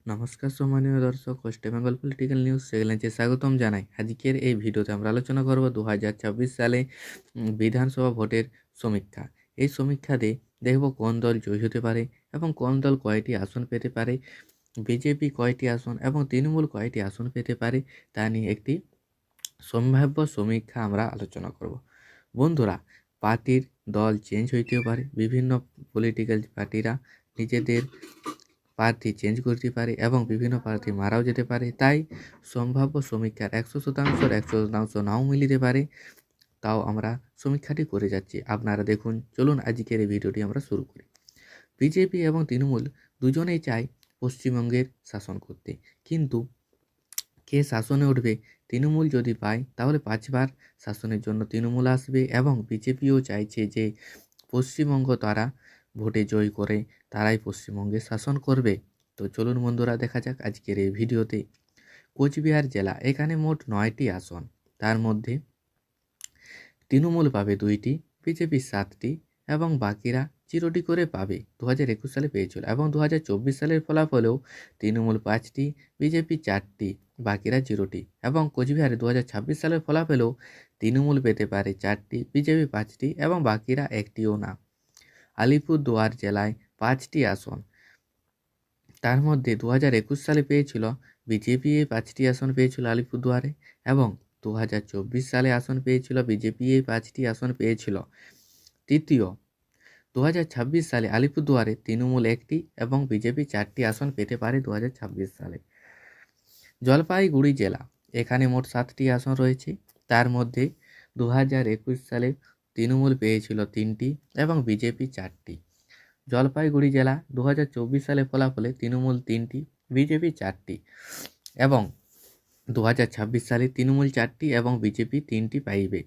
নমস্কার সম্মানীয় দর্শক, ওয়েস্ট বেঙ্গল পলিটিক্যাল নিউজ চ্যানেলে স্বাগতম জানাই। আজকের এই ভিডিওতে আমরা আলোচনা করব 2026 সালে বিধানসভা ভোটের সমীক্ষা। এই সমীক্ষাতে দেখব কোন দল জয়ী হতে পারে এবং কোন দল কয়টি আসন পেতে পারে, বিজেপি কয়টি আসন এবং তৃণমূল কয়টি আসন পেতে পারে, তা নিয়ে একটি সম্ভাব্য সমীক্ষা আমরা আলোচনা করব। বন্ধুরা, পার্টির দল চেঞ্জ হইতেও পারে, বিভিন্ন পলিটিক্যাল পার্টিরা নিজেদের প্রার্থী চেঞ্জ করতে পারে এবং বিভিন্ন প্রার্থী মারাও যেতে পারে। তাই সম্ভাব্য সমীক্ষার 100% নাও মিলিতে পারে। তাও আমরা সমীক্ষাটি করে যাচ্ছি, আপনারা দেখুন। চলুন আজকের এই ভিডিওটি আমরা শুরু করি। বিজেপি এবং তৃণমূল দুজনেই চায় পশ্চিমবঙ্গের শাসন করতে, কিন্তু কে শাসনে উঠবে? তৃণমূল যদি পায় তাহলে 5বার শাসনের জন্য তৃণমূল আসবে এবং বিজেপিও চাইছে যে পশ্চিমবঙ্গ তারা ভোটে জয় করে তারাই পশ্চিমবঙ্গে শাসন করবে। তো চলুন বন্ধুরা, দেখা যাক আজকের এই ভিডিওতে। কোচবিহার জেলা, এখানে মোট 9টি আসন, তার মধ্যে তৃণমূল পাবে 2টি, বিজেপি 7টি এবং বাকিরা 0টি করে পাবে। 2021 সালে পেয়েছিল এবং 2024 সালের ফলাফলেও তৃণমূল 5টি, বিজেপি 4টি, বাকিরা 0টি এবং কোচবিহারে 2026 সালের ফলাফলেও তৃণমূল পেতে পারে 4টি, বিজেপি 5টি এবং বাকিরা একটিও না। আলিপুরদুয়ার জেলায় 5টি আসন, তার মধ্যে 2021 সালে পেয়েছিল বিজেপি 5টি আসন পেয়েছিল আলিপুরদুয়ারে এবং 2024 সালে আসন পেয়েছিল বিজেপি 5টি আসন পেয়েছিল। তৃতীয়, 2026 সালে আলিপুরদুয়ারে তৃণমূল 1টি এবং বিজেপি 4টি আসন পেতে পারে 2026 সালে। জলপাইগুড়ি জেলা, এখানে মোট 7টি আসন রয়েছে, তার মধ্যে 2021 সালে তৃণমূল পেয়েছিল 3টি এবং বিজেপি 4টি। জলপাইগুড়ি জেলা 2024 সালে ফলাফলে তৃণমূল 3টি, বিজেপি 4টি এবং 2026 সালে তৃণমূল 4টি এবং বিজেপি 3টি পাইবে।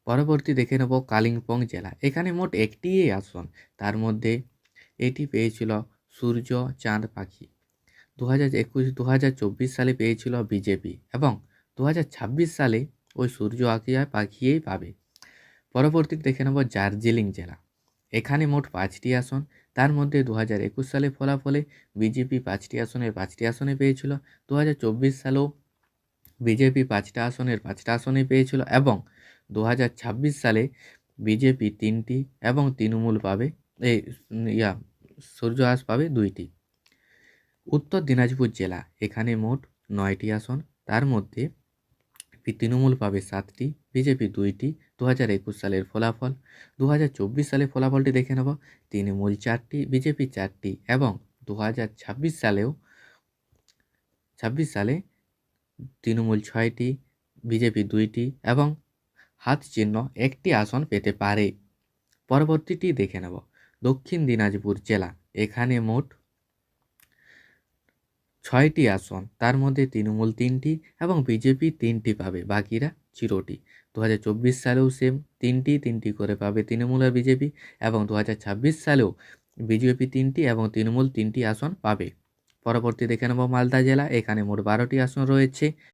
পরবর্তী দেখে নেব কালিম্পং জেলা, এখানে মোট 1টি আসন, তার মধ্যে এটি পেয়েছিল সূর্য চাঁদ পাখি। 2024 সালে পেয়েছিল বিজেপি এবং 2026 সালে ওই সূর্য পাখিয়েই পাবে। পরবর্তী দেখে নেব দার্জিলিং জেলা, এখানে মোট 5টি আসন, তার মধ্যে 2021 সালে ফলাফলে বিজেপি 5টি আসনে পেয়েছিল। 2024 সালেও বিজেপি 5টা আসনে পেয়েছিল এবং 2026 সালে বিজেপি 3টি এবং তৃণমূল পাবে সূর্য পাবে 2টি। উত্তর দিনাজপুর জেলা, এখানে মোট 9টি আসন, তার মধ্যে তৃণমূল পাবে 7টি, বিজেপি 2টি। 2021 সালের ফলাফল, 2024 সালের ফলাফলটি দেখে নেব। তৃণমূল 4টি, বিজেপি 4টি এবং 2026 সালে তৃণমূল 6টি, বিজেপি 2টি এবং হাত চিহ্ন 1টি আসন পেতে পারে। পরবর্তীটি দেখে নেব দক্ষিণ দিনাজপুর জেলা, এখানে মোট 6টি আসন, তার মধ্যে তৃণমূল 3টি এবং বিজেপি 3টি পাবে, বাকিরা 0টি। 2024 সালেও সেম 3টি করে পাবে তৃণমূল আর বিজেপি এবং 2026 সালেও বিজেপি 3টি এবং তৃণমূল 3টি আসন পাবে। পরবর্তী দেখে নেব মালদা জেলা, এখানে মোট 12টি আসন রয়েছে,